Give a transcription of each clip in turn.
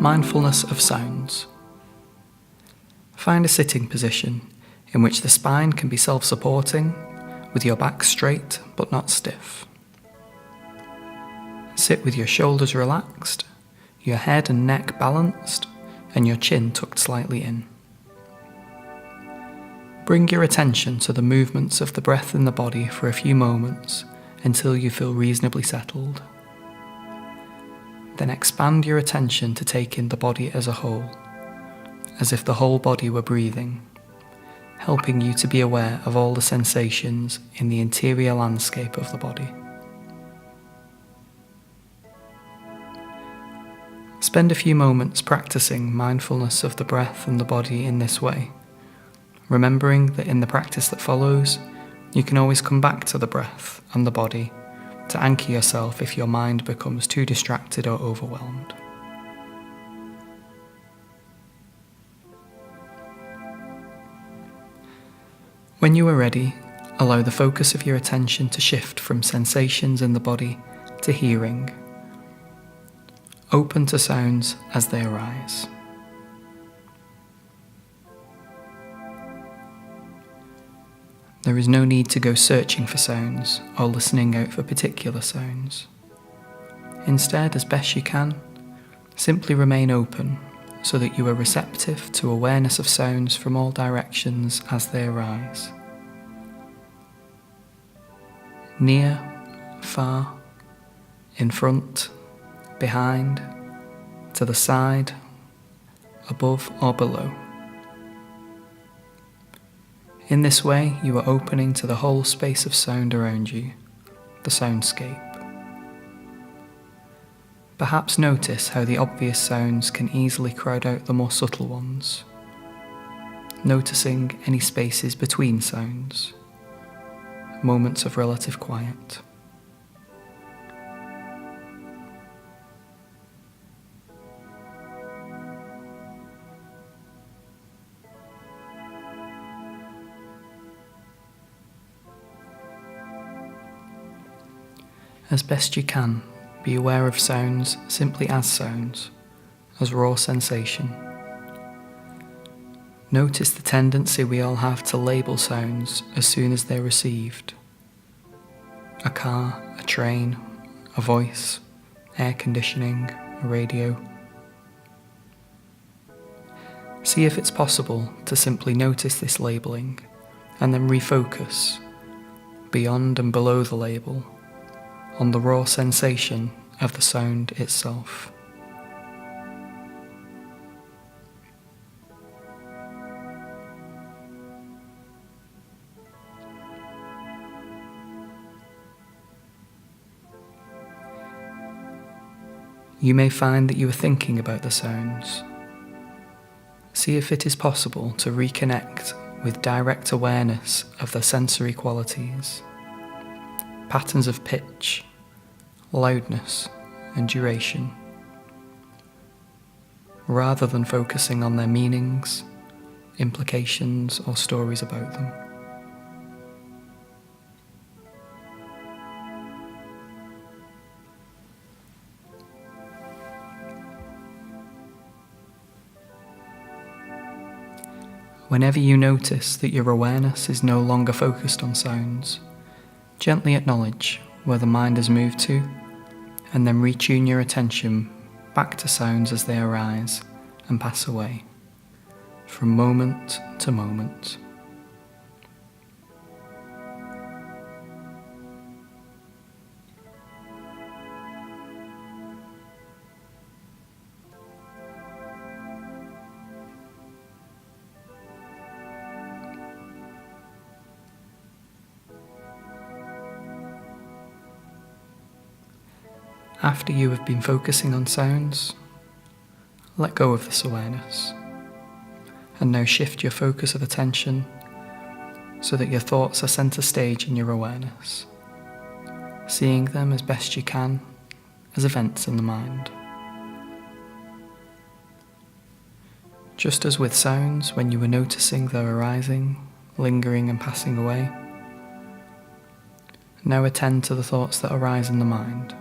Mindfulness of sounds. Find a sitting position in which the spine can be self-supporting, with your back straight but not stiff. Sit with your shoulders relaxed, your head and neck balanced, and your chin tucked slightly in. Bring your attention to the movements of the breath in the body for a few moments until you feel reasonably settled. Then expand your attention to take in the body as a whole, as if the whole body were breathing, helping you to be aware of all the sensations in the interior landscape of the body. Spend a few moments practicing mindfulness of the breath and the body in this way, remembering that in the practice that follows, you can always come back to the breath and the body to anchor yourself if your mind becomes too distracted or overwhelmed. When you are ready, allow the focus of your attention to shift from sensations in the body to hearing, open to sounds as they arise. There is no need to go searching for sounds or listening out for particular sounds. Instead, as best you can, simply remain open so that you are receptive to awareness of sounds from all directions as they arise. Near, far, in front, behind, to the side, above or below. In this way, you are opening to the whole space of sound around you, the soundscape. Perhaps notice how the obvious sounds can easily crowd out the more subtle ones, noticing any spaces between sounds, moments of relative quiet. As best you can, be aware of sounds simply as sounds, as raw sensation. Notice the tendency we all have to label sounds as soon as they're received. A car, a train, a voice, air conditioning, a radio. See if it's possible to simply notice this labeling and then refocus, beyond and below the label, on the raw sensation of the sound itself. You may find that you are thinking about the sounds. See if it is possible to reconnect with direct awareness of their sensory qualities, patterns of pitch, loudness and duration, rather than focusing on their meanings, implications or stories about them. Whenever you notice that your awareness is no longer focused on sounds, gently acknowledge where the mind has moved to, and then retune your attention back to sounds as they arise and pass away, from moment to moment. After you have been focusing on sounds, let go of this awareness, and now shift your focus of attention so that your thoughts are centre stage in your awareness, seeing them as best you can as events in the mind. Just as with sounds, when you were noticing their arising, lingering and passing away, now attend to the thoughts that arise in the mind,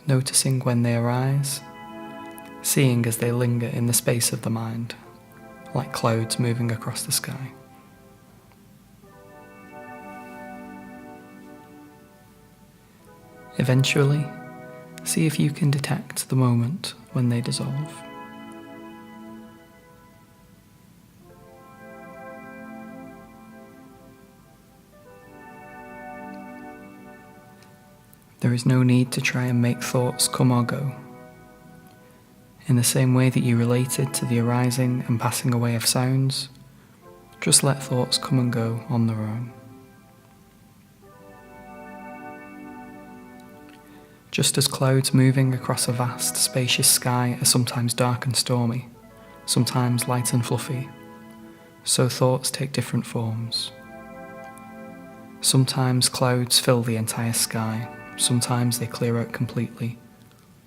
noticing when they arise, seeing as they linger in the space of the mind, like clouds moving across the sky. Eventually, see if you can detect the moment when they dissolve. There is no need to try and make thoughts come or go. In the same way that you related to the arising and passing away of sounds, just let thoughts come and go on their own. Just as clouds moving across a vast, spacious sky are sometimes dark and stormy, sometimes light and fluffy, so thoughts take different forms. Sometimes clouds fill the entire sky, sometimes they clear out completely,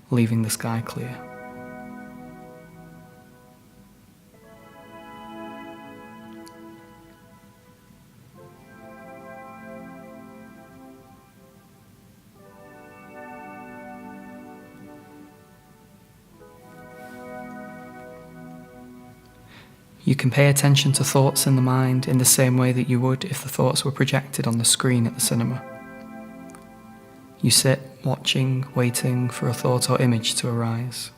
leaving the sky clear. You can pay attention to thoughts in the mind in the same way that you would if the thoughts were projected on the screen at the cinema. You sit, watching, waiting for a thought or image to arise.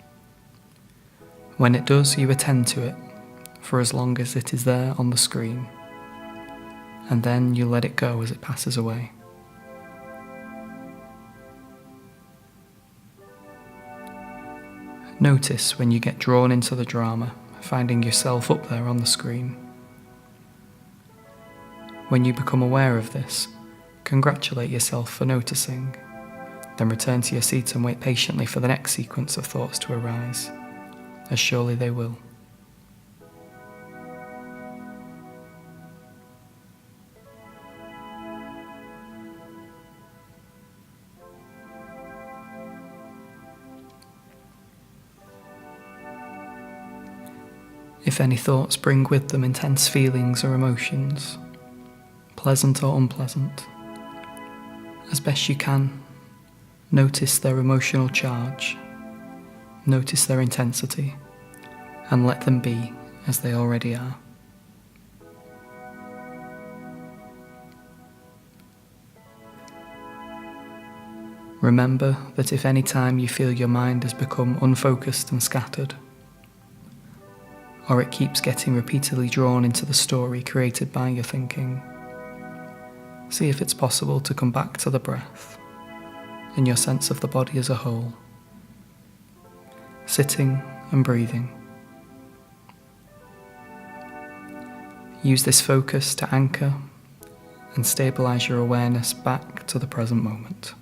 When it does, you attend to it, for as long as it is there on the screen, and then you let it go as it passes away. Notice when you get drawn into the drama, finding yourself up there on the screen. When you become aware of this, congratulate yourself for noticing, then return to your seat and wait patiently for the next sequence of thoughts to arise, as surely they will. If any thoughts bring with them intense feelings or emotions, pleasant or unpleasant, as best you can, notice their emotional charge, notice their intensity, and let them be as they already are. Remember that if any time you feel your mind has become unfocused and scattered, or it keeps getting repeatedly drawn into the story created by your thinking, see if it's possible to come back to the breath and your sense of the body as a whole, sitting and breathing. Use this focus to anchor and stabilize your awareness back to the present moment.